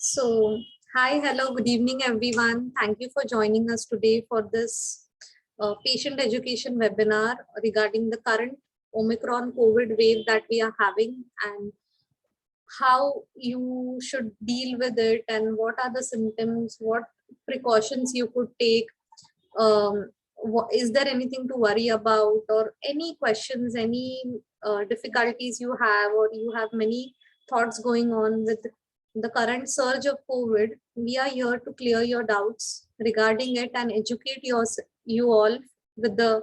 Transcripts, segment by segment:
So, hi, hello, good evening, everyone. Thank you for joining us today for this patient education webinar regarding the current Omicron COVID wave that we are having and how you should deal with it and what are the symptoms, what precautions you could take. Is there anything to worry about or any questions, any difficulties you have, or you have many thoughts going on with the current surge of COVID? We are here to clear your doubts regarding it and educate you all with the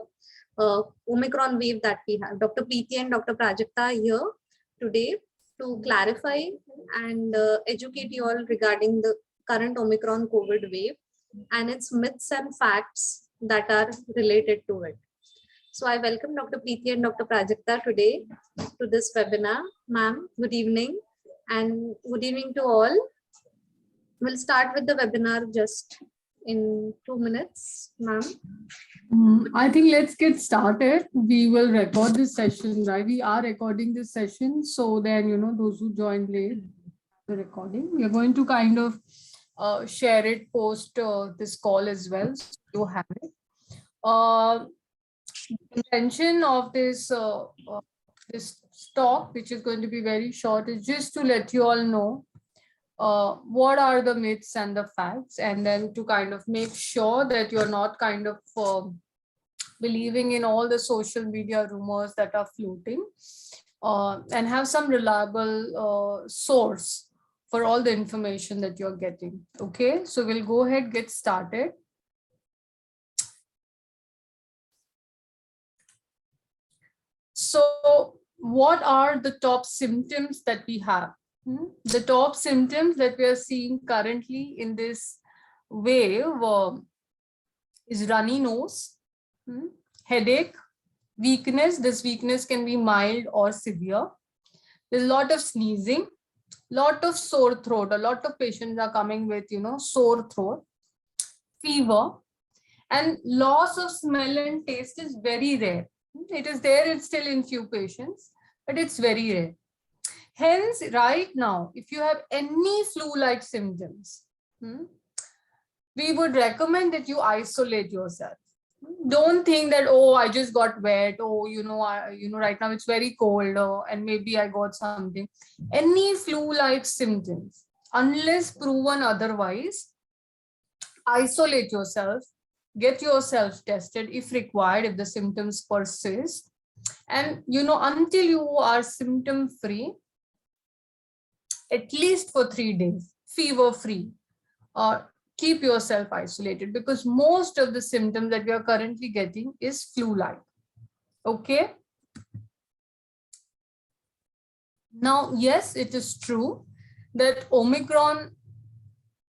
Omicron wave that we have. Dr. Preeti and Dr. Prajakta are here today to clarify and educate you all regarding the current Omicron COVID wave and its myths and facts that are related to it. So I welcome Dr. Preeti and Dr. Prajakta today to this webinar. Ma'am, good evening and good evening to all. We'll start with the webinar just in 2 minutes, ma'am. I think let's get started. We will record this session, right? We are recording this session. So then, those who joined late, the recording, we are going to kind of share it post this call as well. So you have it. The intention of this this talk, which is going to be very short, is just to let you all know what are the myths and the facts, and then to kind of make sure that you're not kind of believing in all the social media rumors that are floating, and have some reliable source for all the information that you're getting. Okay, so we'll go ahead, get started. So what are the top symptoms that we have? The top symptoms that we are seeing currently in this wave is runny nose, headache, weakness. This weakness can be mild or severe. There's a lot of sneezing, lot of sore throat. A lot of patients are coming with, sore throat, fever, and loss of smell and taste is very rare. It is there, it's still in few patients, but it's very rare. Hence, right now, if you have any flu-like symptoms, we would recommend that you isolate yourself. Don't think that, oh, I just got wet, oh, right now it's very cold, and maybe I got something. Any flu-like symptoms, unless proven otherwise, isolate yourself, get yourself tested if required, if the symptoms persist. And, until you are symptom-free, at least for 3 days, fever-free, or keep yourself isolated, because most of the symptoms that we are currently getting is flu-like. Okay. Now, yes, it is true that Omicron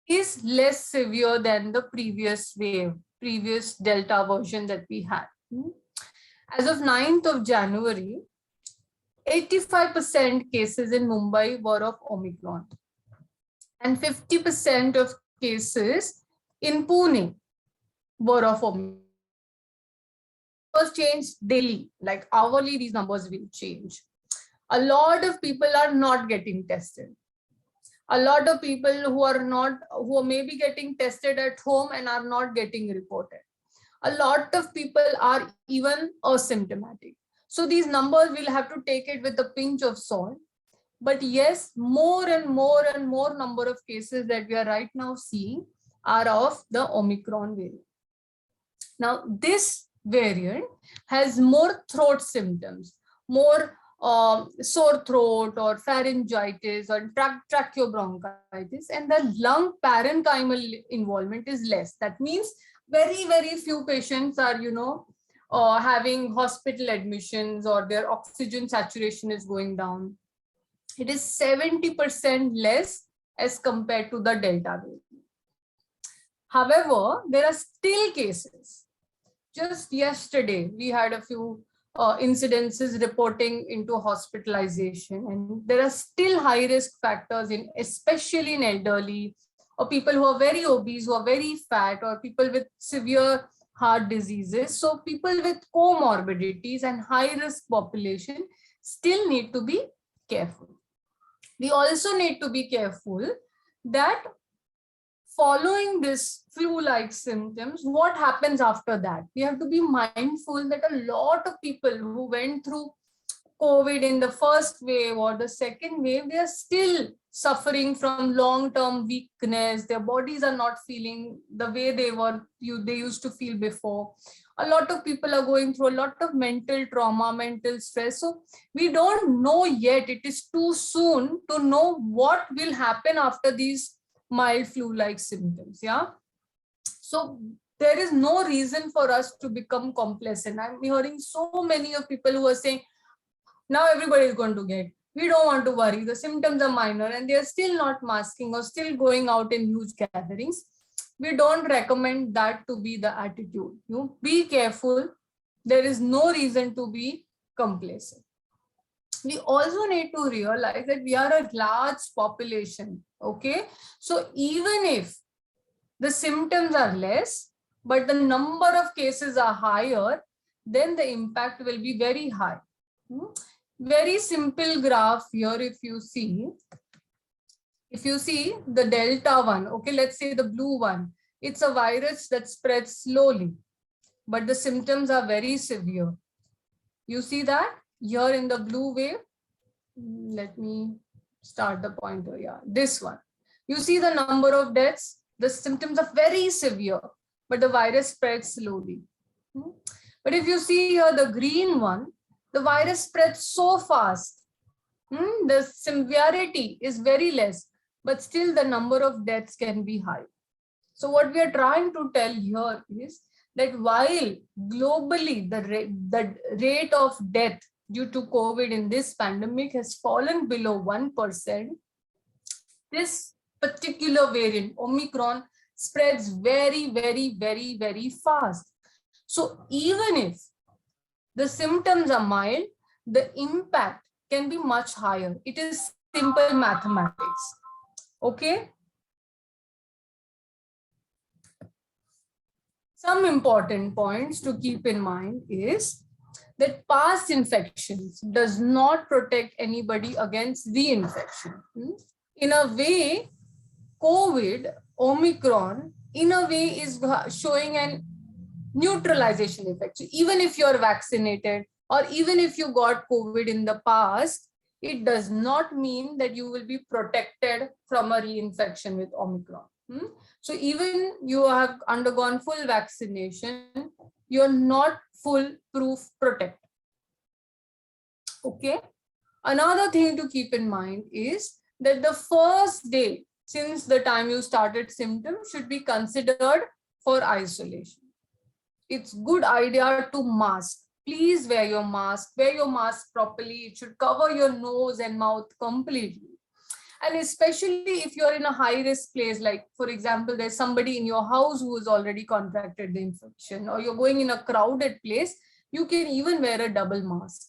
is less severe than the previous wave, previous Delta version that we had. As of 9th of January, 85% cases in Mumbai were of Omicron, and 50% of cases in Pune were of Omicron. Numbers change daily, like hourly, these numbers will change. A lot of people are not getting tested. A lot of people who are maybe getting tested at home and are not getting reported. A lot of people are even asymptomatic. So these numbers, we'll have to take it with a pinch of salt. But yes, more and more and more number of cases that we are right now seeing are of the Omicron variant. Now, this variant has more throat symptoms, more sore throat or pharyngitis or tracheobronchitis, and the lung parenchymal involvement is less. That means very, very few patients are, having hospital admissions or their oxygen saturation is going down. It is 70% less as compared to the Delta variant. However, there are still cases. Just yesterday, we had a few incidences reporting into hospitalization, and there are still high risk factors in, especially in elderly or people who are very obese, who are very fat, or people with severe heart diseases. So people with comorbidities and high risk population still need to be careful. We also need to be careful that following this flu-like symptoms, what happens after that? We have to be mindful that a lot of people who went through COVID in the first wave or the second wave, they are still suffering from long-term weakness. Their bodies are not feeling the way they used to feel before. A lot of people are going through a lot of mental trauma, mental stress. So we don't know yet. It is too soon to know what will happen after these mild flu-like symptoms. Yeah. So there is no reason for us to become complacent. I'm hearing so many of people who are saying, now everybody is going to get, we don't want to worry, the symptoms are minor, and they are still not masking or still going out in huge gatherings. We don't recommend that to be the attitude. You be careful. There is no reason to be complacent. We also need to realize that we are a large population. Okay, so even if the symptoms are less, but the number of cases are higher, then the impact will be very high. Very simple graph here. If you see the Delta one, okay, let's say the blue one, it's a virus that spreads slowly, but the symptoms are very severe. You see that here in the blue wave. Let me start the pointer. Yeah, this one. You see the number of deaths. The symptoms are very severe, but the virus spreads slowly. But if you see here the green one, the virus spreads so fast. The severity is very less, but still the number of deaths can be high. So what we are trying to tell here is that while globally the rate of death due to COVID in this pandemic has fallen below 1%, this particular variant, Omicron, spreads very, very, very, very fast. So even if the symptoms are mild, the impact can be much higher. It is simple mathematics. Okay. Some important points to keep in mind is that past infections does not protect anybody against reinfection. In a way, COVID, Omicron, in a way is showing an neutralization effect. So even if you're vaccinated or even if you got COVID in the past, it does not mean that you will be protected from a reinfection with Omicron. So even you have undergone full vaccination, you're not foolproof protected. Okay. Another thing to keep in mind is that the first day since the time you started symptoms should be considered for isolation. It's good idea to mask. Please wear your mask properly. It should cover your nose and mouth completely. And especially if you're in a high risk place, like for example, there's somebody in your house who has already contracted the infection, or you're going in a crowded place, you can even wear a double mask.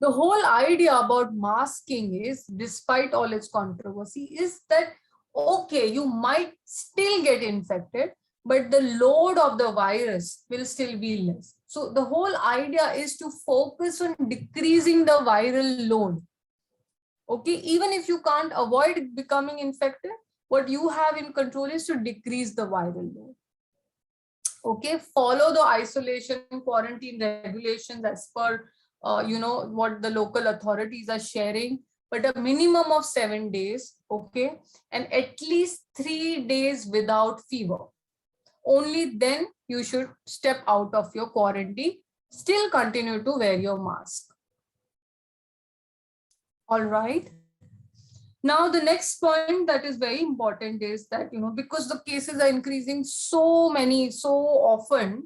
The whole idea about masking is, despite all its controversy, is that, okay, you might still get infected, but the load of the virus will still be less. So the whole idea is to focus on decreasing the viral load. Okay, even if you can't avoid becoming infected, what you have in control is to decrease the viral load. Okay, follow the isolation quarantine regulations as per what the local authorities are sharing, but a minimum of 7 days, okay, and at least 3 days without fever. Only then you should step out of your quarantine. Still continue to wear your mask. All right. Now, the next point that is very important is that, because the cases are increasing so often,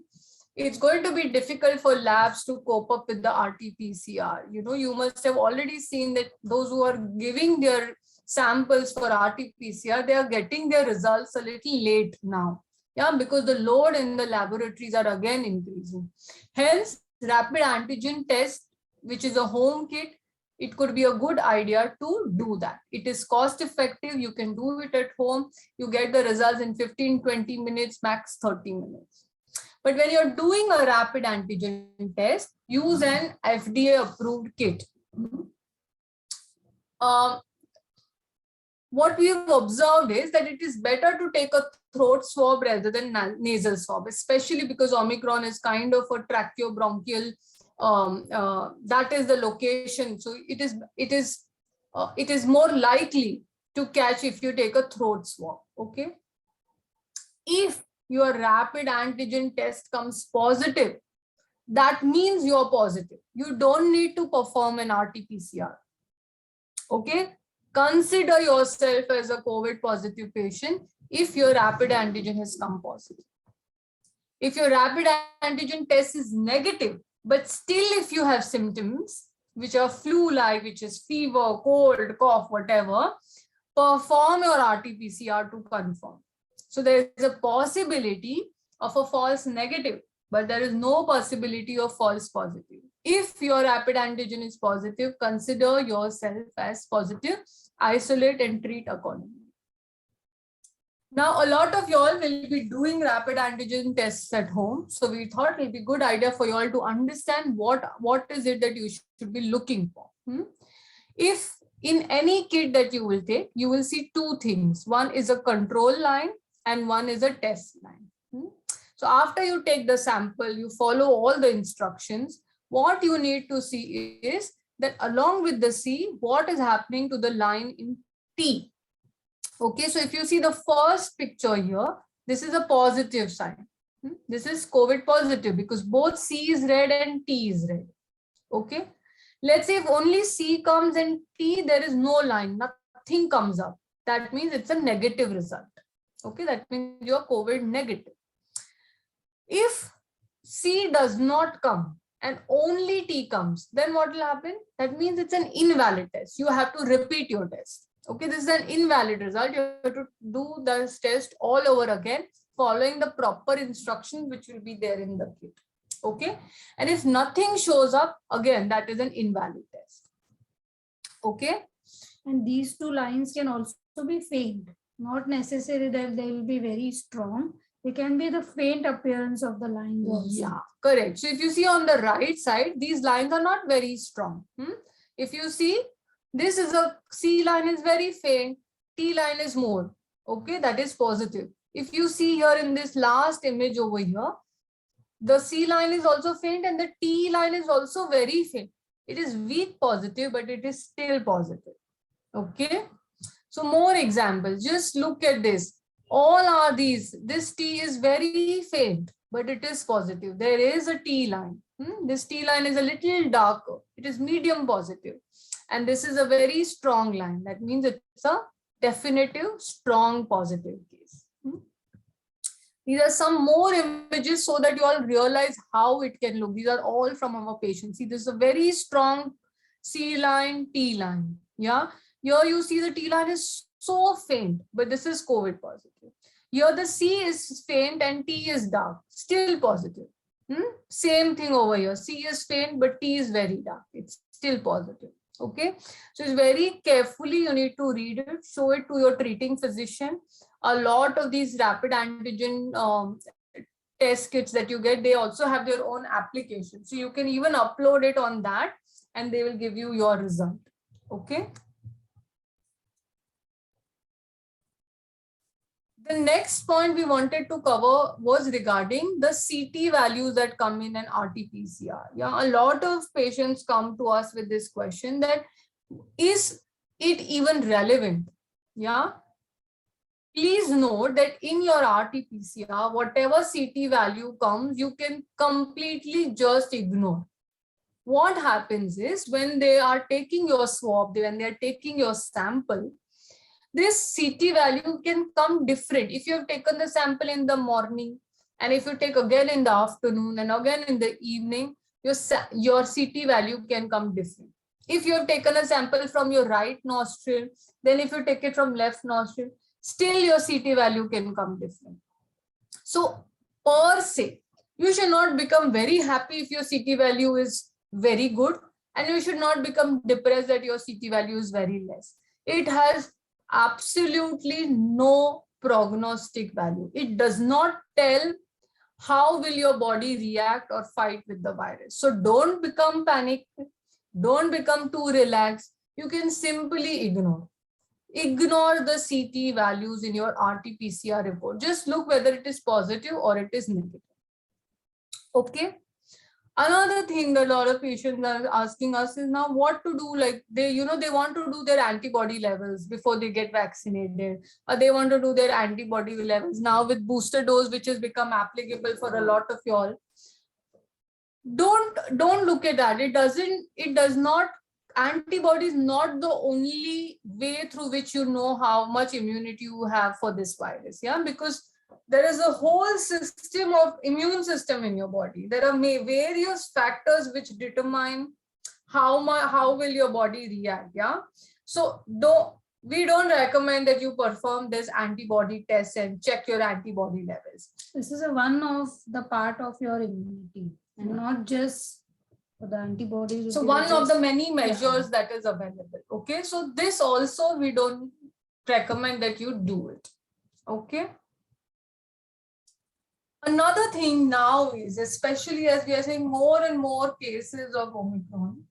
it's going to be difficult for labs to cope up with the RT-PCR. You must have already seen that those who are giving their samples for RT-PCR, they are getting their results a little late now. Yeah, because the load in the laboratories are again increasing. Hence, rapid antigen test, which is a home kit, it could be a good idea to do that. It is cost effective. You can do it at home. You get the results in 15-20 minutes, max 30 minutes. But when you're doing a rapid antigen test, use an FDA approved kit. what we have observed is that it is better to take a throat swab rather than nasal swab, especially because Omicron is kind of a tracheobronchial, that is the location. So it is more likely to catch if you take a throat swab. Okay. If your rapid antigen test comes positive, that means you're positive. You don't need to perform an RT-PCR. Okay. Consider yourself as a COVID positive patient if your rapid antigen has come positive. If your rapid antigen test is negative, but still if you have symptoms, which are flu-like, which is fever, cold, cough, whatever, perform your RT-PCR to confirm. So there is a possibility of a false negative, but there is no possibility of false positive. If your rapid antigen is positive, consider yourself as positive, isolate and treat accordingly. Now, a lot of y'all will be doing rapid antigen tests at home. So we thought it will be a good idea for y'all to understand what is it that you should be looking for. If in any kit that you will take, you will see two things. One is a control line and one is a test line. So after you take the sample, you follow all the instructions. What you need to see is that along with the C, what is happening to the line in T. Okay, so if you see the first picture here, this is a positive sign. This is COVID positive because both C is red and T is red. Okay, let's say if only C comes and T, there is no line, nothing comes up. That means it's a negative result. Okay, that means you're COVID negative. If C does not come and only T comes, then what will happen? That means it's an invalid test. You have to repeat your test. Okay, this is an invalid result. You have to do this test all over again, following the proper instructions which will be there in the kit. Okay, and if nothing shows up, again, that is an invalid test. Okay. And these two lines can also be faint, not necessary that they will be very strong. They can be the faint appearance of the lines also. Yeah, correct. So if you see on the right side, these lines are not very strong. If you see, this is a C line is very faint, T line is more. Okay, that is positive. If you see here in this last image over here, the C line is also faint and the T line is also very faint. It is weak positive, but it is still positive. Okay, so more examples. Just look at this. All are these. This T is very faint, but it is positive. There is a T line. This T line is a little darker. It is medium positive. And this is a very strong line. That means it's a definitive, strong positive case. These are some more images so that you all realize how it can look. These are all from our patients. See, this is a very strong C line, T line. Yeah. Here you see the T line is so faint, but this is COVID positive. Here the C is faint and T is dark, still positive. Same thing over here. C is faint, but T is very dark. It's still positive. Okay, so it's very carefully you need to read it, show it to your treating physician. A lot of these rapid antigen test kits that you get, they also have their own application. So you can even upload it on that and they will give you your result. Okay. The next point we wanted to cover was regarding the CT values that come in an RT-PCR. Yeah, a lot of patients come to us with this question that is it even relevant? Yeah. Please note that in your RT-PCR, whatever CT value comes, you can completely just ignore. What happens is when they are taking your swab, when they are taking your sample, this CT value can come different. If you have taken the sample in the morning and if you take again in the afternoon and again in the evening, your CT value can come different. If you have taken a sample from your right nostril, then if you take it from left nostril, still your CT value can come different. So per se, you should not become very happy if your CT value is very good, and you should not become depressed that your CT value is very less. It has absolutely no prognostic value. It does not tell how will your body react or fight with the virus. So don't become panicked. Don't become too relaxed. You can simply ignore. Ignore the CT values in your RT-PCR report. Just look whether it is positive or it is negative. Okay. Another thing that a lot of patients are asking us is now what to do. Like they want to do their antibody levels before they get vaccinated, or they want to do their antibody levels now with booster dose, which has become applicable for a lot of y'all. Don't look at that. It does not, antibody is not the only way through which you know how much immunity you have for this virus. Yeah, because there is a whole system of immune system in your body. There are various factors which determine how will your body react. Yeah, so we don't recommend that you perform this antibody test and check your antibody levels. This is one of the part of your immunity, and not just for the antibodies. So one of the many measures that is available. Okay, so this also we don't recommend that you do it. Okay. Another thing now is, especially as we are seeing more and more cases of Omicron.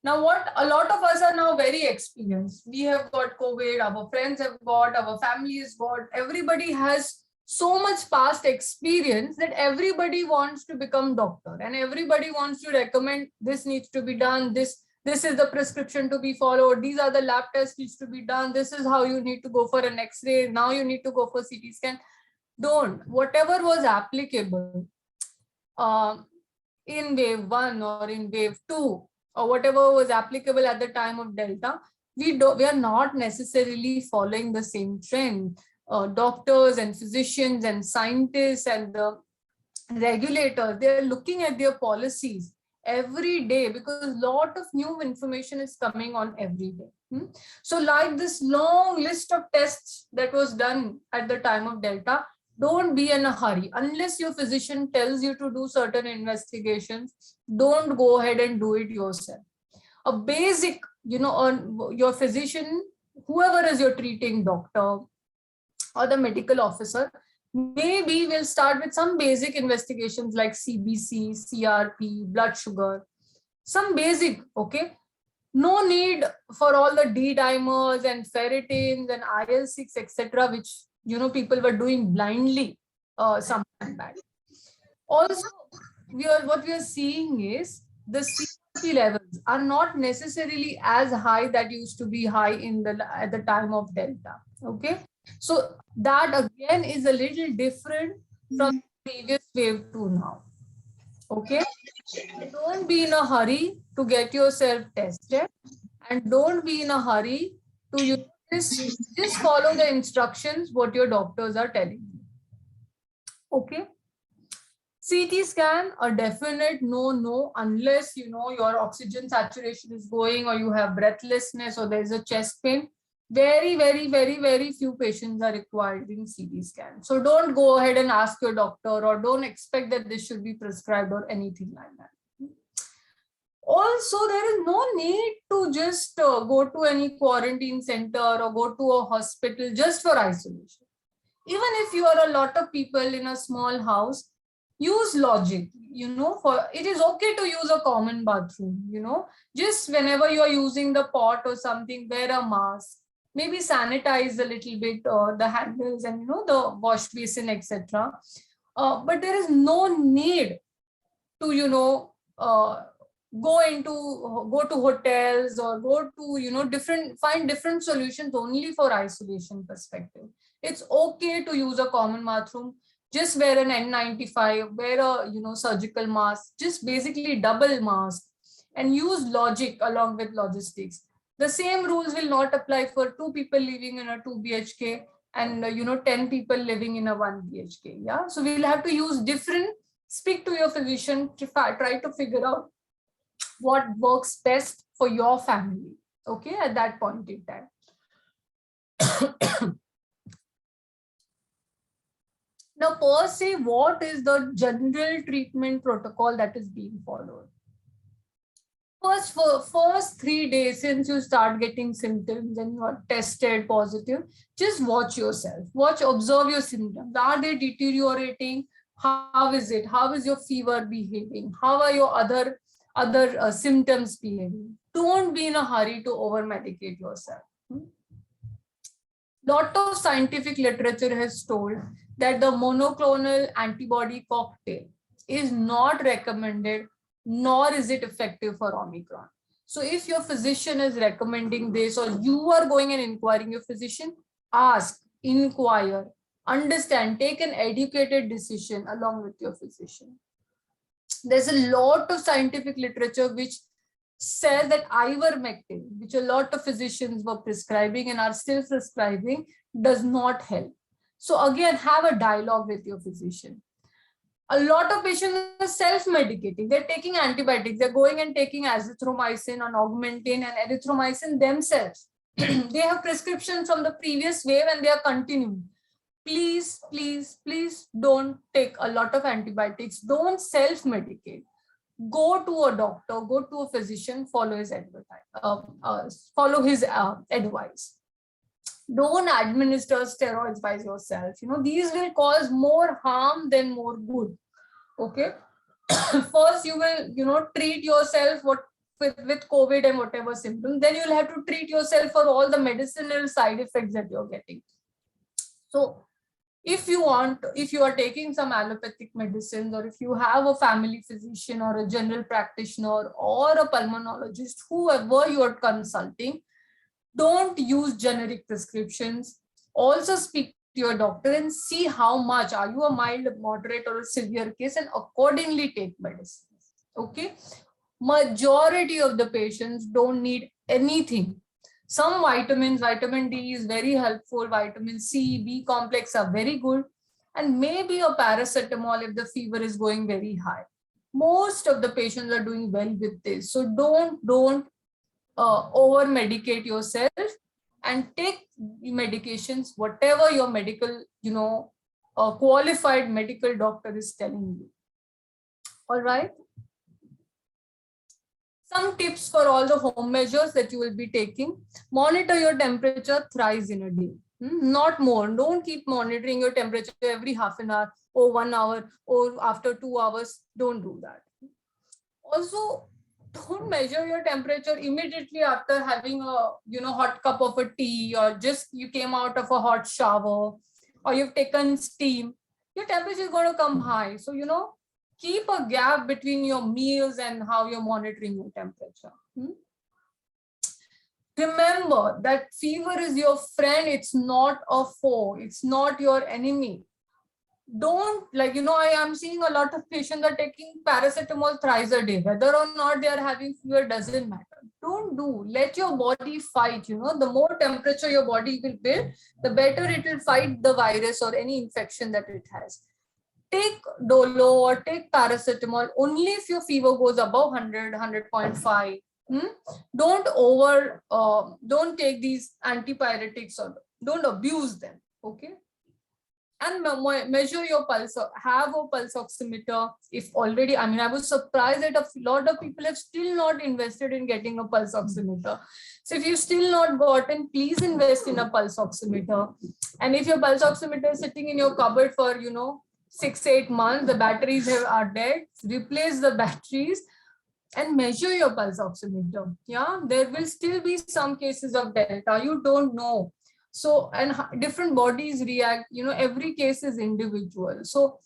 Now, what a lot of us are now very experienced. We have got COVID, our friends have got, our family has got, everybody has so much past experience that everybody wants to become doctor and everybody wants to recommend this needs to be done. This is the prescription to be followed. These are the lab tests needs to be done. This is how you need to go for an X-ray. Now you need to go for CT scan. Don't. Whatever was applicable in wave 1 or in wave 2 or whatever was applicable at the time of Delta, we are not necessarily following the same trend. Doctors and physicians and scientists and the regulators, they are looking at their policies every day because a lot of new information is coming on every day. So like this long list of tests that was done at the time of Delta, don't be in a hurry. Unless your physician tells you to do certain investigations, don't go ahead and do it yourself. A basic, your physician, whoever is your treating doctor or the medical officer, maybe we'll start with some basic investigations like CBC, CRP, blood sugar, some basic, okay? No need for all the D-dimers and ferritins and IL-6, etc., which people were doing blindly some time back. Also, what we are seeing is the CRP levels are not necessarily as high that used to be high at the time of Delta. Okay, so that again is a little different from previous wave 2 now. Okay, don't be in a hurry to get yourself tested, and don't be in a hurry to just follow the instructions what your doctors are telling you. Okay. CT scan, a definite no unless your oxygen saturation is going or you have breathlessness or there is a chest pain. Very, very, very, very few patients are required in CT scan. So don't go ahead and ask your doctor or don't expect that this should be prescribed or anything like that. Also, there is no need to just go to any quarantine center or go to a hospital just for isolation. Even if you are a lot of people in a small house, use logic, it is okay to use a common bathroom, just whenever you are using the pot or something, wear a mask, maybe sanitize a little bit the handles and, the wash basin, etc. But there is no need to, go to hotels or go to, find different solutions only for isolation perspective. It's okay to use a common bathroom. Just wear an N95, wear a surgical mask, just basically double mask, and use logic along with logistics. The same rules will not apply for 2 people living in a 2 BHK and 10 people living in a 1 BHK. Yeah, so we'll have to use different. Speak to your physician to try to figure out what works best for your family. Okay, at that point in time. Now, per se, what is the general treatment protocol that is being followed? First 3 days since you start getting symptoms and you are tested positive, just watch yourself. Observe your symptoms. Are they deteriorating? How is it? How is your fever behaving? How are your other symptoms behaving? Don't be in a hurry to over medicate yourself. Lot of scientific literature has told that the monoclonal antibody cocktail is not recommended, nor is it effective for Omicron. So if your physician is recommending this, or you are going and inquiring your physician, ask, inquire, understand, take an educated decision along with your physician. There's a lot of scientific literature which says that ivermectin, which a lot of physicians were prescribing and are still prescribing, does not help. So again, have a dialogue with your physician. A lot of patients are self-medicating. They're taking antibiotics. They're going and taking azithromycin and augmentin and erythromycin themselves. They have prescriptions from the previous wave and they are continuing. Please, please, please don't take a lot of antibiotics. Don't self-medicate. Go to a doctor, go to a physician, follow his advice. Don't administer steroids by yourself. These will cause more harm than more good. Okay. First, you will, treat yourself with COVID and whatever symptoms. Then you'll have to treat yourself for all the medicinal side effects that you're getting. So if you are taking some allopathic medicines, or if you have a family physician or a general practitioner or a pulmonologist, whoever you are consulting, don't use generic prescriptions. Also speak to your doctor and see how much, are you a mild, moderate, or a severe case, and accordingly take medicines. Okay. Majority of the patients don't need anything. Some vitamins, vitamin D is very helpful, vitamin C, B complex are very good, and maybe a paracetamol if the fever is going very high. Most of the patients are doing well with this. So don't over medicate yourself, and take medications, whatever your medical, qualified medical doctor is telling you. All right. Some tips for all the home measures that you will be taking. Monitor your temperature thrice in a day, not more. Don't keep monitoring your temperature every half an hour or 1 hour or after 2 hours. Don't do that. Also, don't measure your temperature immediately after having a hot cup of a tea, or just you came out of a hot shower, or you've taken steam. Your temperature is going to come high. So, keep a gap between your meals and how you're monitoring your temperature. Remember that fever is your friend. It's not a foe. It's not your enemy. Don't, I am seeing a lot of patients are taking paracetamol thrice a day. Whether or not they are having fever doesn't matter. Don't do. Let your body fight. The more temperature your body will build, the better it will fight the virus or any infection that it has. Take Dolo or take paracetamol only if your fever goes above 100, 100.5. Don't take these antipyretics, or don't abuse them. Okay. And measure your pulse. Have a pulse oximeter. If already, I was surprised that a lot of people have still not invested in getting a pulse oximeter. So if you've still not gotten, please invest in a pulse oximeter. And if your pulse oximeter is sitting in your cupboard for, 6-8 months, the batteries are dead, replace the batteries and measure your pulse oximeter. Yeah, there will still be some cases of Delta. You don't know. So, and different bodies react, every case is individual. So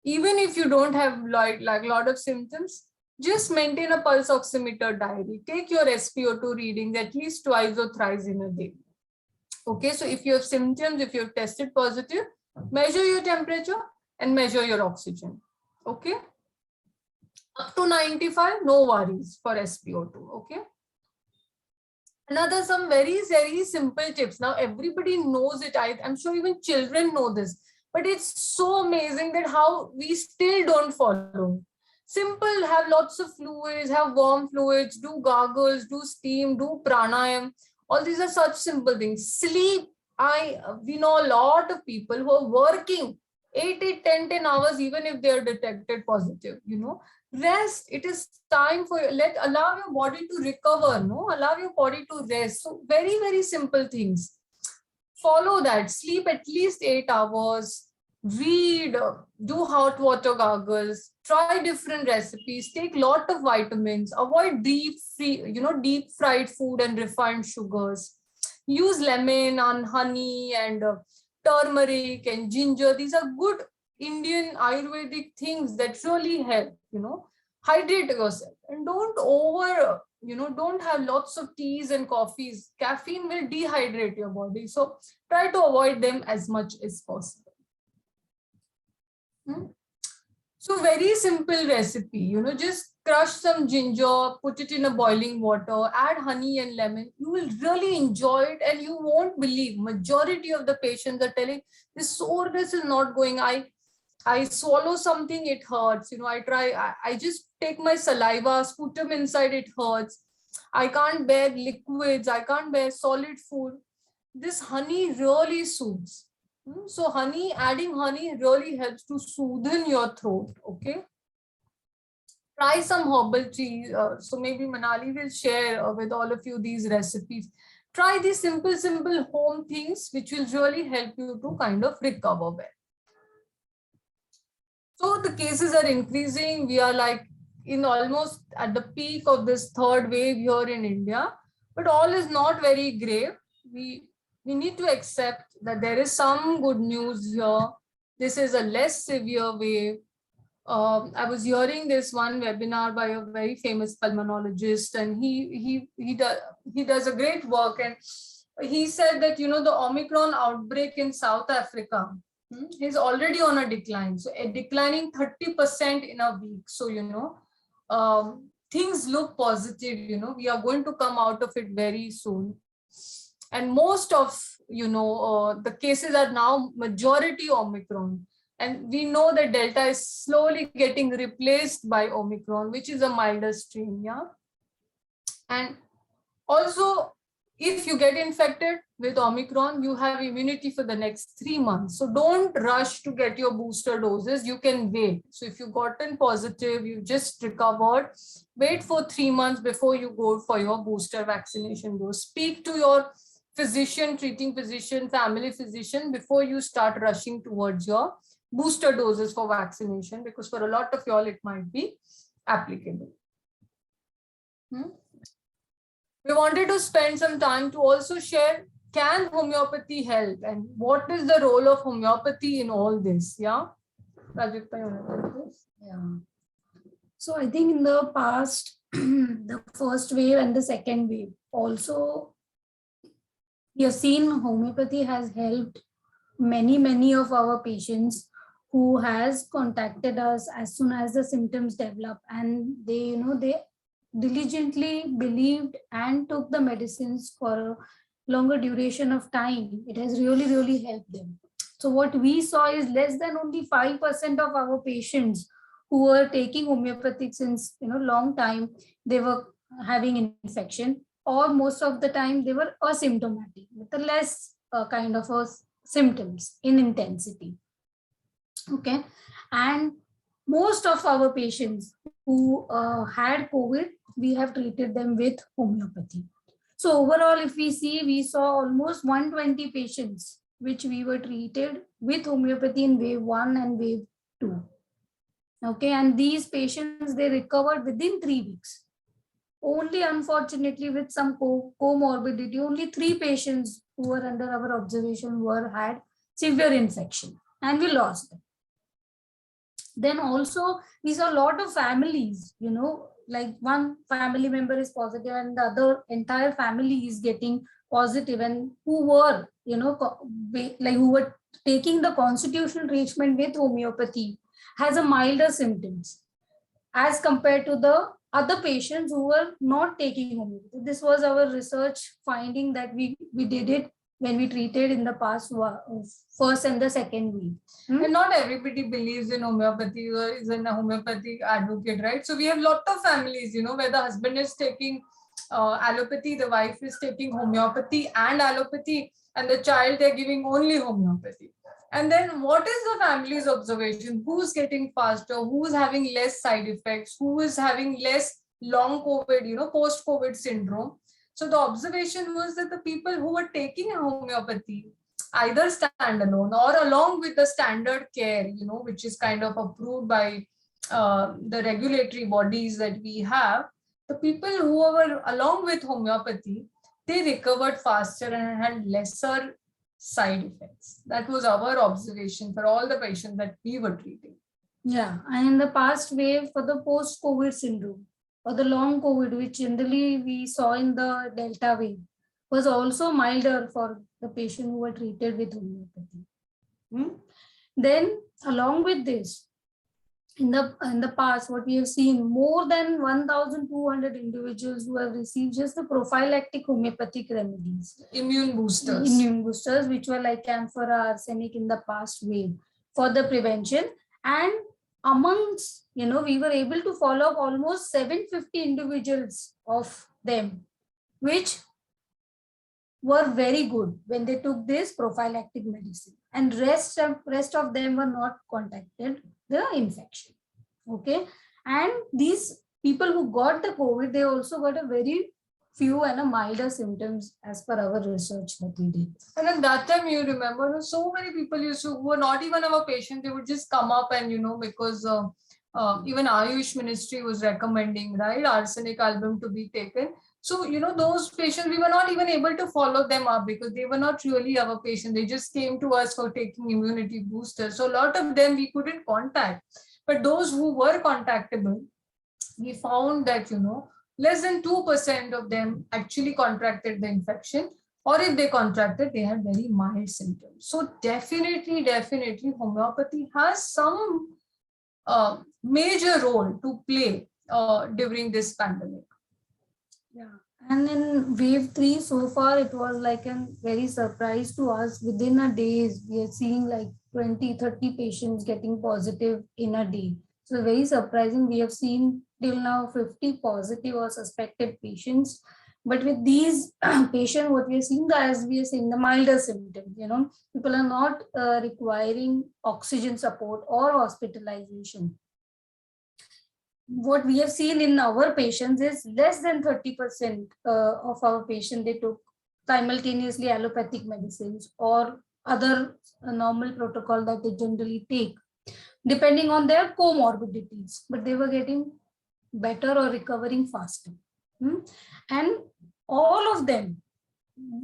even if you don't have like a lot of symptoms, just maintain a pulse oximeter diary. Take your SpO2 readings at least twice or thrice in a day. Okay, so if you have symptoms, if you've tested positive, measure your temperature and measure your oxygen. Okay. Up to 95, no worries for SpO2. Okay. Another, some very, very simple tips. Now, everybody knows it. I'm sure even children know this, but it's so amazing that how we still don't follow. Simple, have lots of fluids, have warm fluids, do gargles, do steam, do pranayam. All these are such simple things. Sleep. We know a lot of people who are working 8, 10 hours, even if they are detected positive, Rest. It is time for allow your body to recover. Allow your body to rest. So very, very simple things. Follow that. Sleep at least 8 hours. Read. Do hot water gargles. Try different recipes. Take lot of vitamins. Avoid deep fried food and refined sugars. use lemon and honey and turmeric and ginger. These are good Indian Ayurvedic things that really help, hydrate yourself and don't have lots of teas and coffees. Caffeine will dehydrate your body. So try to avoid them as much as possible. So very simple recipe, just crush some ginger, put it in a boiling water, add honey and lemon. You will really enjoy it and you won't believe. Majority of the patients are telling this soreness is not going. I swallow something, it hurts. I just take my saliva, put them inside, it hurts. I can't bear liquids. I can't bear solid food. This honey really soothes. So adding honey really helps to soothe your throat. Okay. Try some herbal teas. So maybe Manali will share with all of you these recipes. Try these simple home things which will really help you to kind of recover well. So the cases are increasing. We are like in almost at the peak of this third wave here in India, but all is not very grave. We need to accept that there is some good news here. This is a less severe wave. I was hearing this one webinar by a very famous pulmonologist, and he does a great work. And he said that, the Omicron outbreak in South Africa is already on a decline. So a declining 30% in a week. So, things look positive, we are going to come out of it very soon. And most of, the cases are now majority Omicron. And we know that Delta is slowly getting replaced by Omicron, which is a milder strain. Yeah. And also, if you get infected with Omicron, you have immunity for the next 3 months. So don't rush to get your booster doses. You can wait. So if you've gotten positive, you just recovered, wait for 3 months before you go for your booster vaccination dose. Speak to your physician, treating physician, family physician before you start rushing towards your booster doses for vaccination, because for a lot of y'all, it might be applicable. We wanted to spend some time to also share, can homeopathy help and what is the role of homeopathy in all this? Yeah. Prajakta, you want to take this? Yeah. So I think in the past, the first wave and the second wave, also we have seen homeopathy has helped many of our patients who has contacted us as soon as the symptoms develop, and they diligently believed and took the medicines for a longer duration of time. It has really helped them. So what we saw is less than only 5% of our patients who were taking homeopathic since long time, they were having infection, or most of the time they were asymptomatic with a less kind of a symptoms in intensity. Okay. And most of our patients who had COVID, we have treated them with homeopathy. So overall, if we see, we saw almost 120 patients which we were treated with homeopathy in wave 1 and wave 2. Okay, and these patients, they recovered within 3 weeks. Only unfortunately with some comorbidity, only 3 patients who were under our observation had severe infection, and we lost them. Then also we saw a lot of families, like one family member is positive and the other entire family is getting positive, and who were, who were taking the constitutional treatment with homeopathy has a milder symptoms as compared to the other patients who were not taking homeopathy. This was our research finding that we did it when we treated in the past first and the second week. And not everybody believes in homeopathy or is a homeopathic advocate, right? So we have a lot of families, where the husband is taking allopathy, the wife is taking homeopathy and allopathy, and the child they're giving only homeopathy. And then what is the family's observation? Who's getting faster? Who's having less side effects? Who is having less long COVID, post-COVID syndrome? So the observation was that the people who were taking homeopathy, either standalone or along with the standard care, which is kind of approved by the regulatory bodies that we have, the people who were along with homeopathy, they recovered faster and had lesser side effects. That was our observation for all the patients that we were treating. Yeah, and in the past wave for the post-COVID syndrome or the long COVID, which generally we saw in the Delta wave, was also milder for the patient who were treated with homeopathy. Then, along with this, in the past, what we have seen, more than 1,200 individuals who have received just the prophylactic homeopathic remedies, Immune boosters, which were like camphora, arsenic in the past wave for the prevention. And amongst, we were able to follow up almost 750 individuals of them, which were very good when they took this prophylactic medicine, and rest of them were not contacted the infection. Okay, and these people who got the COVID, they also got a very few and a milder symptoms as per our research that we did. And at that time, you remember, so many people who were not even our patients, they would just come up and, because even Ayush Ministry was recommending, right, arsenic album to be taken. So, those patients, we were not even able to follow them up because they were not really our patients. They just came to us for taking immunity boosters. So a lot of them we couldn't contact. But those who were contactable, we found that, less than 2% of them actually contracted the infection, or if they contracted, they had very mild symptoms. So definitely, homeopathy has some major role to play during this pandemic. Yeah, and in wave 3 so far, it was like a very surprise to us. Within a day, we are seeing like 20-30 patients getting positive in a day. So very surprising. We have seen till now 50 positive or suspected patients. But with these patients, what we are seeing, as we are seeing the milder symptoms, people are not requiring oxygen support or hospitalization. What we have seen in our patients is less than 30% of our patients, they took simultaneously allopathic medicines or other normal protocol that they generally take, depending on their comorbidities, but they were getting better or recovering faster. And all of them,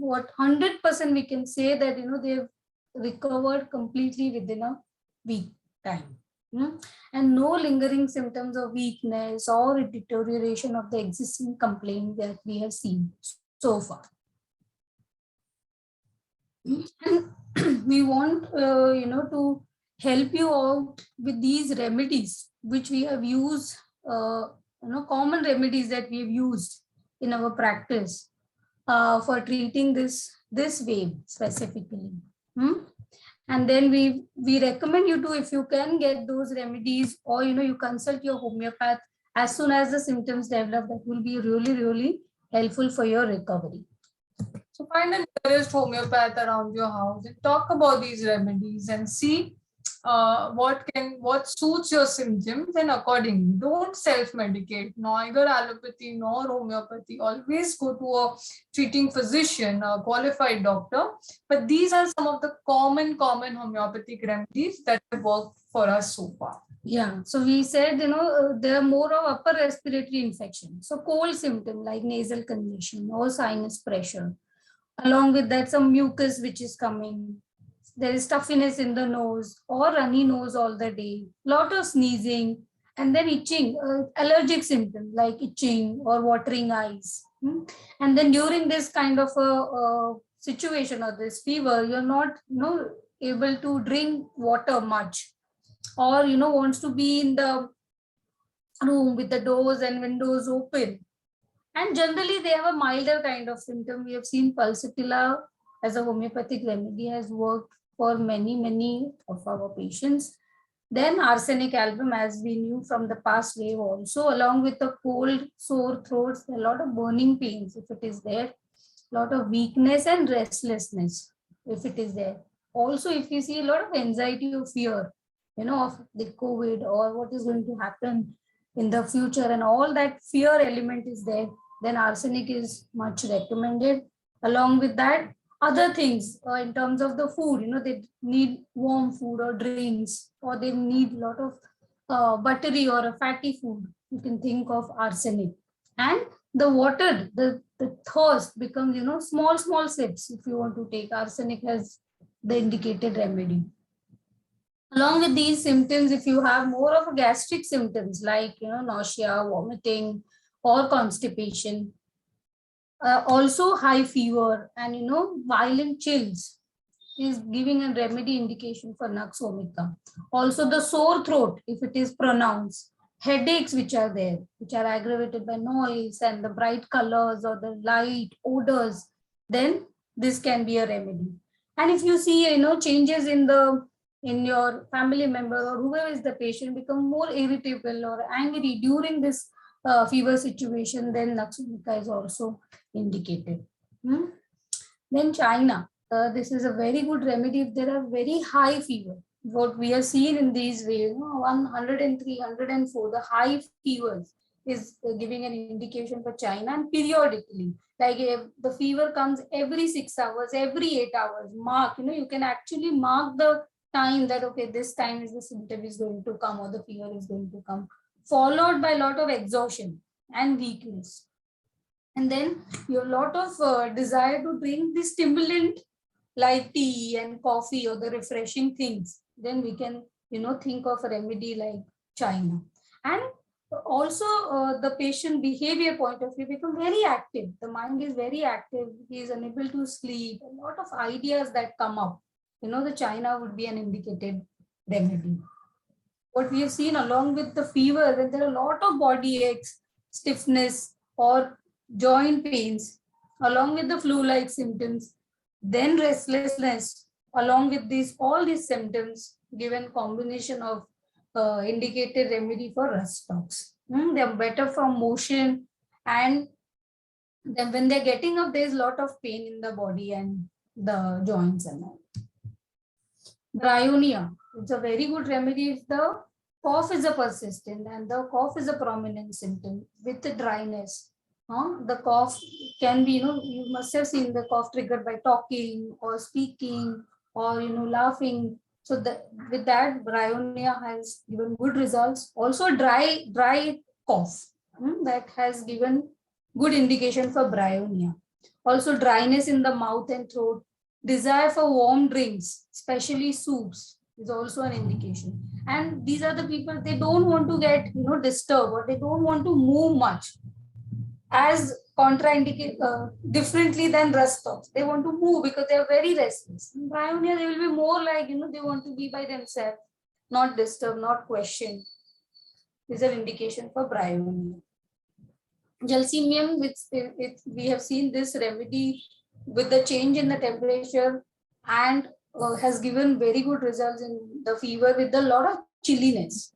100% we can say that, they've recovered completely within a week time. And no lingering symptoms of weakness or deterioration of the existing complaint that we have seen so far. And we want, to help you out with these remedies, which we have used, common remedies that we have used in our practice for treating this wave specifically. And then we recommend you to, if you can get those remedies, or you consult your homeopath as soon as the symptoms develop. That will be really, really helpful for your recovery. So find the nearest homeopath around your house and talk about these remedies and see what suits your symptoms, and accordingly don't self-medicate, neither allopathy nor homeopathy. Always go to a treating physician, a qualified doctor. But these are some of the common homeopathic remedies that have worked for us so far. Yeah, so we said, there are more of upper respiratory infection. So cold symptom like nasal congestion or sinus pressure. Along with that, some mucus which is coming. There is stuffiness in the nose or runny nose all the day, lot of sneezing, and then itching, allergic symptoms like itching or watering eyes. And then during this kind of a situation or this fever, you're not able to drink water much, or wants to be in the room with the doors and windows open. And generally they have a milder kind of symptom. We have seen pulsatilla as a homeopathic remedy has worked for many of our patients. Then arsenic album, as we knew from the past wave also, along with the cold, sore throats, a lot of burning pains if it is there, a lot of weakness and restlessness if it is there. Also, if you see a lot of anxiety or fear, of the COVID or what is going to happen in the future, and all that fear element is there, then arsenic is much recommended. Along with that, other things in terms of the food, they need warm food or drinks, or they need a lot of buttery or a fatty food. You can think of arsenic. And the water, the thirst becomes, small sips if you want to take arsenic as the indicated remedy. Along with these symptoms, if you have more of a gastric symptoms like, nausea, vomiting, or constipation, also high fever and, violent chills is giving a remedy indication for Nux vomica. Also the sore throat, if it is pronounced, headaches which are there, which are aggravated by noise and the bright colors or the light odors, then this can be a remedy. And if you see, changes in your family member or whoever is the patient become more irritable or angry during this fever situation, then Nux vomica is also indicated. Then China. This is a very good remedy if there are very high fever. What we have seen in these ways, 103, 104, the high fevers is giving an indication for China, and periodically, like if the fever comes every 6 hours, every 8 hours, mark, you can actually mark the time that, okay, this time is the symptom is going to come or the fever is going to come, followed by a lot of exhaustion and weakness. And then you have a lot of desire to drink the stimulant like tea and coffee or the refreshing things, then we can, think of a remedy like China. And also the patient behavior point of view become very active. The mind is very active. He is unable to sleep. A lot of ideas that come up. The China would be an indicated remedy. What we have seen along with the fever, when there are a lot of body aches, stiffness or joint pains, along with the flu-like symptoms, then restlessness, along with all these symptoms, given combination of indicated remedy for rust stocks. They are better from motion, and then when they're getting up, there's a lot of pain in the body and the joints and all. Bryonia, it's a very good remedy if the cough is a persistent and the cough is a prominent symptom with the dryness. The cough can be, you must have seen the cough triggered by talking or speaking or, laughing. So with that, bryonia has given good results. Also dry cough, that has given good indication for bryonia. Also dryness in the mouth and throat, desire for warm drinks, especially soups, is also an indication. And these are the people, they don't want to get, disturbed, or they don't want to move much, as contraindicate differently than rust stocks. They want to move because they are very restless. In bryonia, they will be more like, they want to be by themselves, not disturb, not question. These are indication for bryonia. Gelsemium, we have seen this remedy with the change in the temperature and has given very good results in the fever with a lot of chilliness.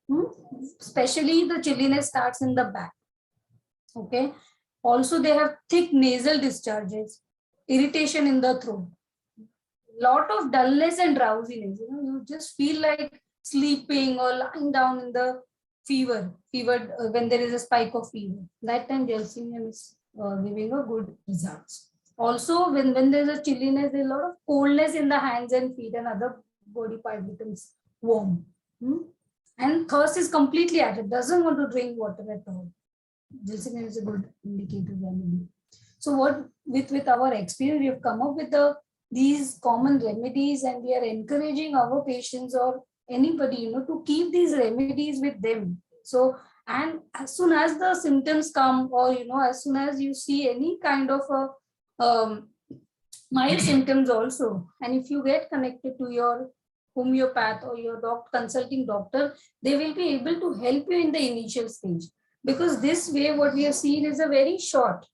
Especially the chilliness starts in the back. Okay. Also, they have thick nasal discharges, irritation in the throat, lot of dullness and drowsiness. You just feel like sleeping or lying down in the fever when there is a spike of fever. That time gelsemium is giving a good results. Also, when there's a chilliness, there's a lot of coldness in the hands and feet, and other body part becomes warm. And thirst is completely added, doesn't want to drink water at all. Gelsemium is a good indicator remedy. So what with our experience, we have come up with these common remedies, and we are encouraging our patients or anybody, to keep these remedies with them. So, and as soon as the symptoms come, or as soon as you see any kind of a mild symptoms also, and if you get connected to your homeopath or your consulting doctor, they will be able to help you in the initial stage. Because this way, what we have seen is a very short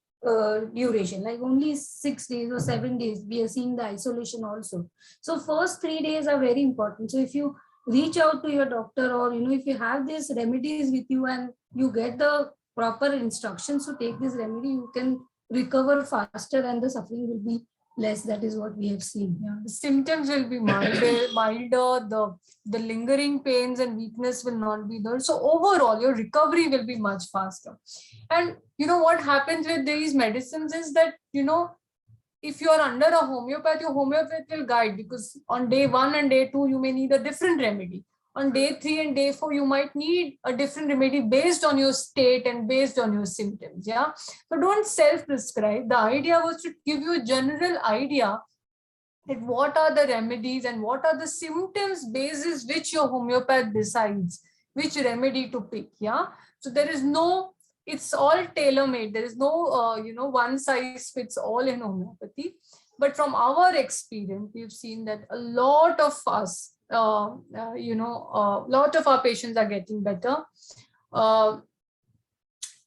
duration, like only 6 days or 7 days. We are seeing the isolation also. So first 3 days are very important. So if you reach out to your doctor, or if you have these remedies with you and you get the proper instructions to take this remedy, you can recover faster and the suffering will be less. That is what we have seen. Yeah, the symptoms will be milder, the lingering pains and weakness will not be there. So overall, your recovery will be much faster. And what happens with these medicines is that, if you are under a homeopath, your homeopath will guide, because on day 1 and day 2, you may need a different remedy. On day 3 and day 4, you might need a different remedy based on your state and based on your symptoms. Yeah. So don't self-prescribe. The idea was to give you a general idea that what are the remedies and what are the symptoms basis which your homeopath decides which remedy to pick. Yeah. So there is no, it's all tailor-made. There is no, one size fits all in homeopathy. But from our experience, we've seen that a lot of us, a lot of our patients are getting better.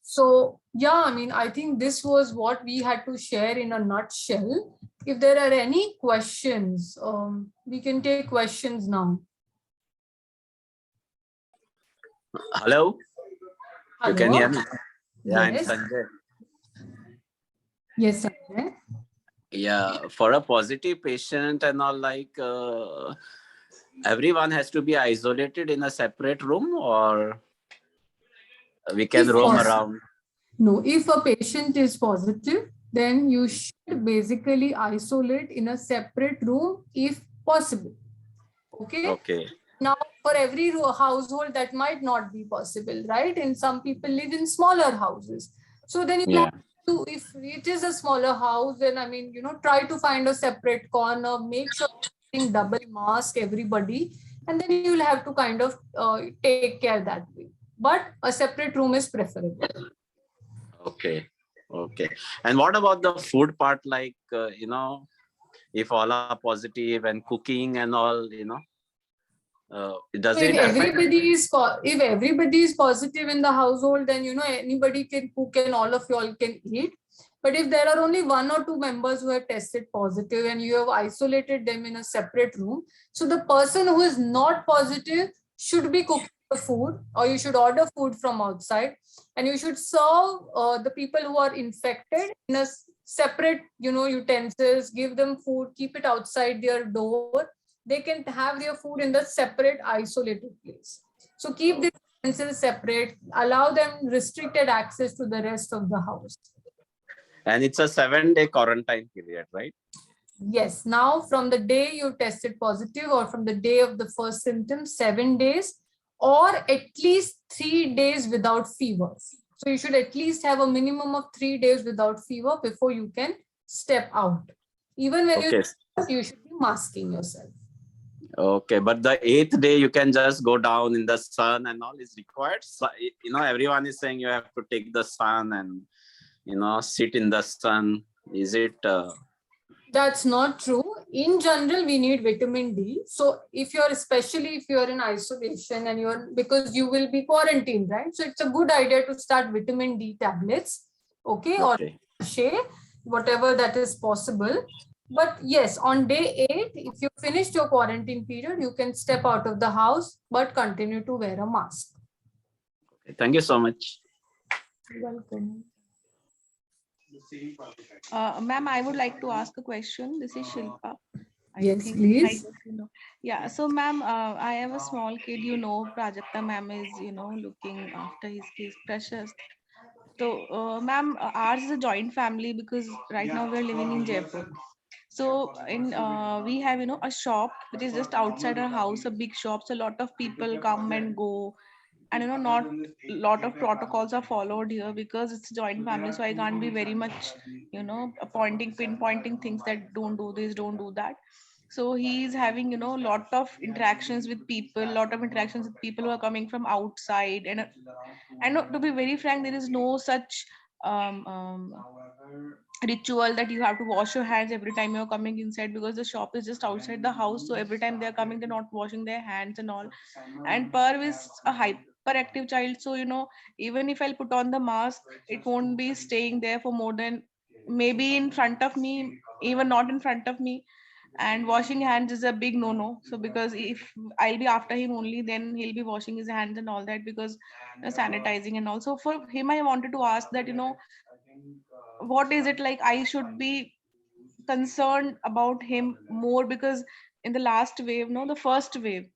So yeah, I mean, I think this was what we had to share in a nutshell. If there are any questions, we can take questions now. Hello, you can hear me? Yeah, Yes. I'm Sanjay. Yes, Sanjay. Yeah, for a positive patient and all, like everyone has to be isolated in a separate room, or we can If roam possible. around. No, if a patient is positive, then you should basically isolate in a separate room if possible. Okay. Okay. Now, for every household, that might not be possible, right? And some people live in smaller houses. So then you Yeah. have to, if it is a smaller house, then I mean, try to find a separate corner, make sure you're double mask everybody, and then you'll have to kind of take care that way. But a separate room is preferable. Okay. Okay. And what about the food part? Like, if all are positive and cooking and all, does it affect? If everybody is positive in the household, then anybody can cook and all of you all can eat. But if there are only 1 or 2 members who have tested positive and you have isolated them in a separate room, so the person who is not positive should be cooking the food, or you should order food from outside, and you should serve the people who are infected in a separate utensils, give them food, keep it outside their door. They can have their food in the separate isolated place. So keep the utensils separate, allow them restricted access to the rest of the house. And it's a 7-day quarantine period, right? Yes. Now, from the day you tested positive or from the day of the first symptoms, 7 days, or at least 3 days without fever. So you should at least have a minimum of 3 days without fever before you can step out. Even when you should be masking yourself. Okay, but the 8th day you can just go down in the sun and all is required. So, everyone is saying you have to take the sun and sit in the sun. Is it? That's not true. In general, we need vitamin D. So especially if you're in isolation and because you will be quarantined, right? So it's a good idea to start vitamin D tablets, okay. Or shea, whatever that is possible. But yes, on day 8, if you finished your quarantine period, you can step out of the house, but continue to wear a mask. Okay, thank you so much. You're welcome. Ma'am, I would like to ask a question. This is Shilpa. Yes, please. Yeah. So, ma'am, I have a small kid. Prajakta ma'am is looking after his case precious. So, ma'am, ours is a joint family because right now we're living in Jaipur. So we have a shop which is just outside our house, a big shop. So a lot of people come and go, and not a lot of protocols are followed here because it's a joint family. So I can't be very much pinpointing things that don't do this, don't do that. So he's having lot of interactions with people, lot of interactions with people who are coming from outside, and to be very frank, there is no such ritual that you have to wash your hands every time you're coming inside, because the shop is just outside the house. So every time they're coming, they're not washing their hands and all. And Parv is a hyperactive child, so even if I'll put on the mask, it won't be staying there for more than maybe in front of me, even not in front of me. And washing hands is a big no-no. So because if I'll be after him only, then he'll be washing his hands and all that, because sanitizing. And also for him, I wanted to ask that what is it like I should be concerned about him more, because in the last wave, no, the first wave,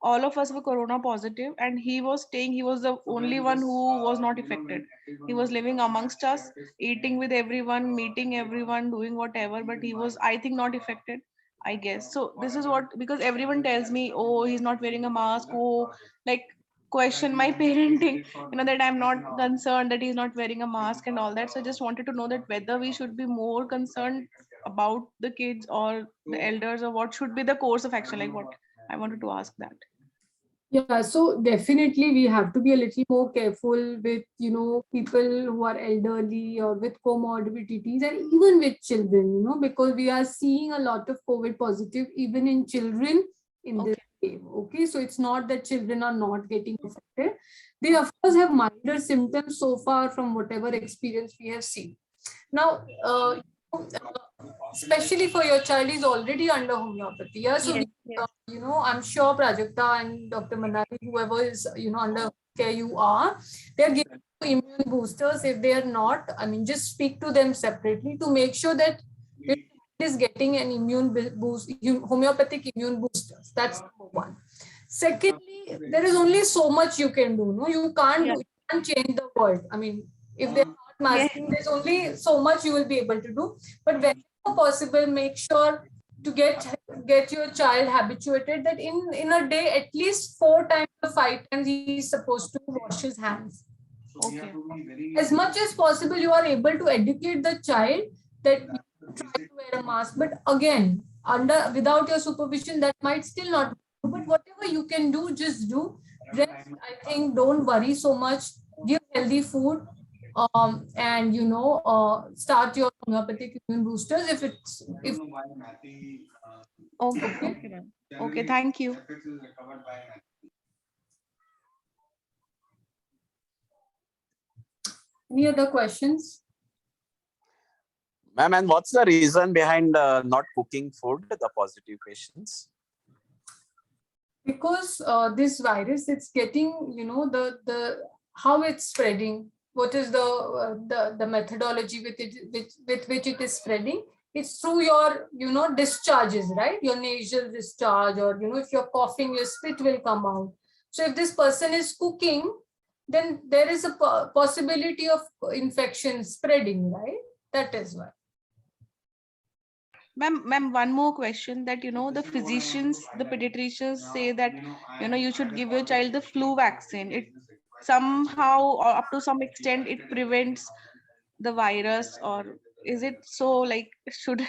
all of us were corona positive, and he was the only one who was not affected. He was living amongst us, eating with everyone, meeting everyone, doing whatever, but he was, I think, not affected. I guess. So this is what, because everyone tells me, oh, he's not wearing a mask. Oh, like question my parenting, that I'm not concerned that he's not wearing a mask and all that. So I just wanted to know that whether we should be more concerned about the kids or the elders, or what should be the course of action. Like what I wanted to ask that. Yeah, so definitely we have to be a little more careful with, people who are elderly or with comorbidities, and even with children, because we are seeing a lot of COVID positive even in children in this wave. Okay, so it's not that children are not getting affected. They of course have milder symptoms so far from whatever experience we have seen. Now, especially for your child is already under homeopathy. Yeah, so Yes. I'm sure Prajakta and Dr. Manali, whoever is, under care you are, they're giving you immune boosters. If they are not, just speak to them separately to make sure that your child is getting an immune boost, homeopathic immune boosters. That's number one. Secondly, there is only so much you can do. No, you can't Yeah. do, you can't change the world. If they're not masking, there's only so much you will be able to do. But whenever possible, make sure to get your child habituated that in a day at least 4 times or 5 times he is supposed to wash his hands. Okay. As much as possible, you are able to educate the child that you try to wear a mask, but again, without your supervision, that might still not do. But whatever you can do, just do. Rest, I think, don't worry so much. Give healthy food, and start your homeopathic immune boosters if Okay. Okay, ma'am. Okay, thank you. any other questions. Ma'am, and what's the reason behind not cooking food, the positive patients? Because this virus, it's getting, the how it's spreading, what is the methodology with which it is spreading. It's through your discharges, right? Your nasal discharge, or if you're coughing, your spit will come out. So if this person is cooking, then there is a possibility of infection spreading, right? That is why. Ma'am, one more question, that the physicians, the pediatricians say that you should give your child the flu vaccine. It somehow, or up to some extent, it prevents the virus, or is it so? Like, should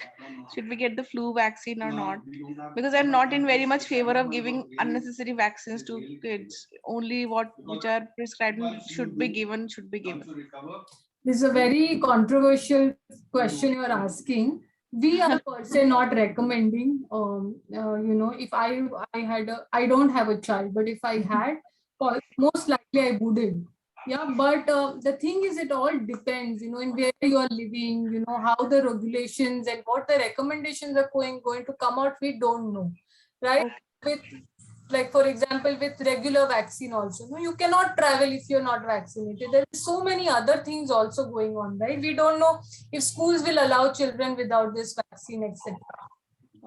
we get the flu vaccine or not? Because I'm not in very much favor of giving unnecessary vaccines to kids. Only which are prescribed and should be given. This is a very controversial question you're asking. We are per se not recommending. If I don't have a child, but if I had, most likely I wouldn't. Yeah, but the thing is, it all depends, in where you are living, how the regulations and what the recommendations are going to come out. We don't know, right? With, like, for example, with regular vaccine also, no, you cannot travel if you're not vaccinated. There is so many other things also going on, right? We don't know if schools will allow children without this vaccine, etc.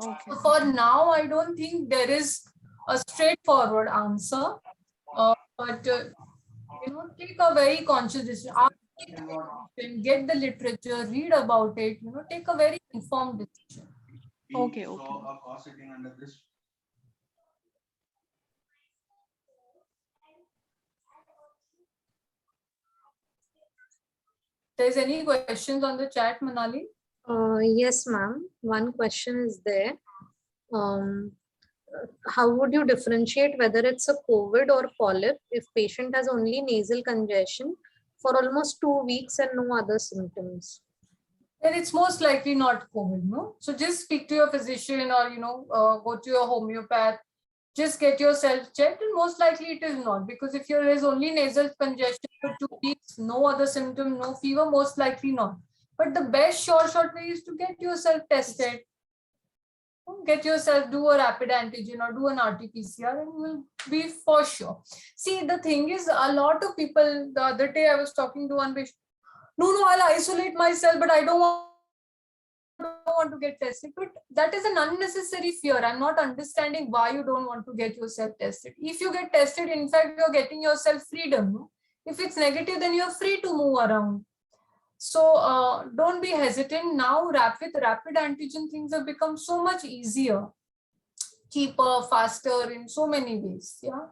Okay. So for now, I don't think there is a straightforward answer, but take a very conscious decision. Get the literature, read about it, take a very informed decision. Okay. There's any questions on the chat, Manali? Yes, ma'am. One question is there. How would you differentiate whether it's a COVID or polyp if patient has only nasal congestion for almost 2 weeks and no other symptoms? Then it's most likely not COVID, no? So just speak to your physician, or, go to your homeopath. Just get yourself checked, and most likely it is not, because if there is only nasal congestion for 2 weeks, no other symptom, no fever, most likely not. But the best short way is to get yourself tested. Get yourself, do a rapid antigen or do an RT-PCR, and you will be for sure. See, the thing is, a lot of people, the other day I was talking to one patient, no, I'll isolate myself, but I don't want to get tested. But that is an unnecessary fear. I'm not understanding why you don't want to get yourself tested. If you get tested, in fact, you're getting yourself freedom. No? If it's negative, then you're free to move around. So don't be hesitant now. Rapid antigen things have become so much easier, cheaper, faster in so many ways. Yeah.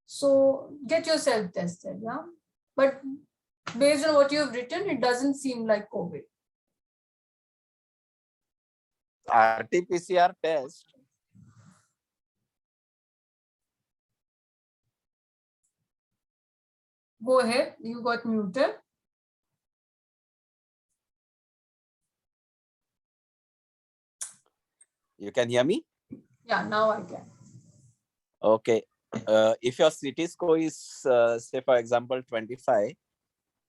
So get yourself tested. Yeah. But based on what you have written, it doesn't seem like COVID. RT-PCR test. Go ahead. You got muted. You can hear me? Yeah, now I can. Okay. If your CT score is, say, for example, 25,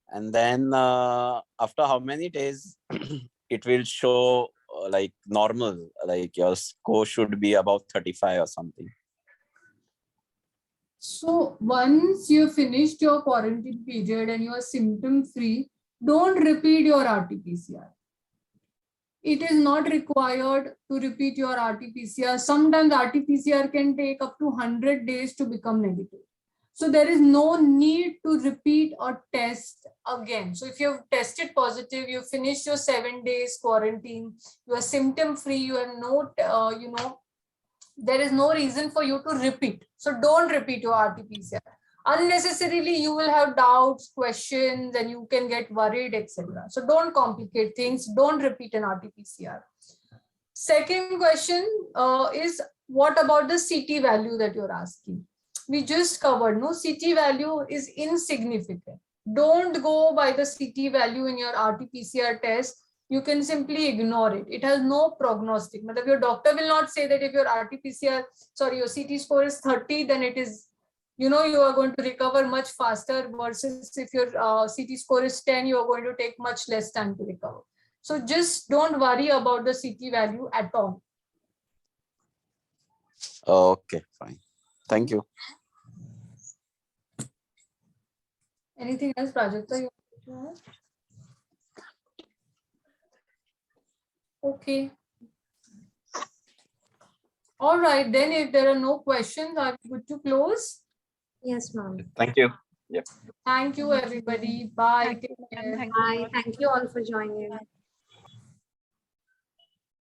and then after how many days it will show like normal, like your score should be above 35 or something. So once you finished your quarantine period and you are symptom free, don't repeat your RT-PCR. It is not required to repeat your RT-PCR. Sometimes RT-PCR can take up to 100 days to become negative. So there is no need to repeat or test again. So if you've tested positive, you finished your 7 days quarantine, you are symptom free, you have no, there is no reason for you to repeat. So don't repeat your RT-PCR. Unnecessarily, you will have doubts, questions, and you can get worried, etc. So don't complicate things. Don't repeat an RT-PCR. Second question is, what about the CT value that you're asking? We just covered, no, CT value is insignificant. Don't go by the CT value in your RT-PCR test. You can simply ignore it. It has no prognostic. But your doctor will not say that if your RT-PCR, sorry, your CT score is 30, then it is, you are going to recover much faster, versus if your CT score is 10, you are going to take much less time to recover. So just don't worry about the CT value at all. Okay, fine. Thank you. Anything else, Prajakta, you want to add? Okay. All right, then if there are no questions, are we good to close? Yes, ma'am. Thank you. Thank you, everybody. Bye. Thank you, Take ma'am. care. Thank you so Bye. much. Thank you all for joining.